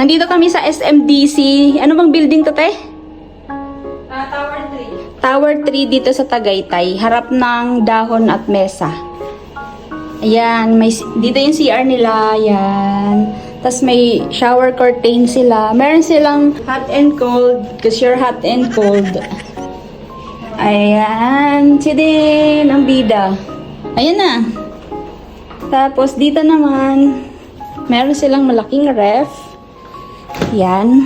Nandito kami sa SMDC. Ano bang building to, te? Tower 3. Tower 3 dito sa Tagaytay. Harap ng dahon at mesa. Ayan, dito yung CR nila. Ayan. Tapos may shower curtain sila. Meron silang hot and cold. Because you're hot and cold. Ayan. Siya din ang bida. Ayan na. Tapos dito naman, meron silang malaking ref. Yan.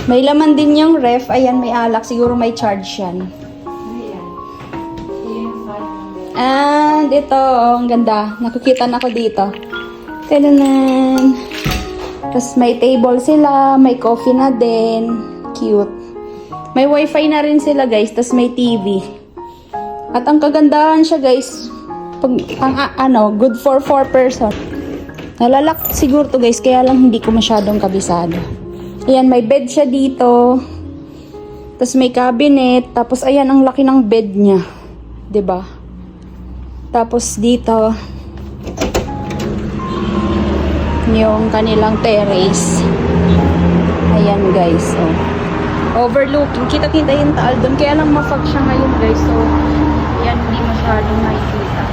May laman din yung ref. Ayan, may alak. Siguro may charge yan. And ito, oh, ang ganda. Nakikita na ako dito. Kailangan. Tapos may table sila. May coffee na din. Cute. May wifi na rin sila, guys. Tapos may TV. At ang kagandahan siya, guys, good for 4 person. Nalalak siguro to, guys, kaya lang hindi ko masyadong kabisado. Ayan, may bed siya dito. Tapos may cabinet. Tapos ayan, ang laki ng bed niya. 'Di ba? Tapos dito, yung kanilang terrace. Ayan, guys. Oh. Overlooking. Kita-kita yung taal doon. Kaya lang mafag siya ngayon, guys. So, ayan, hindi masyadong nakikita.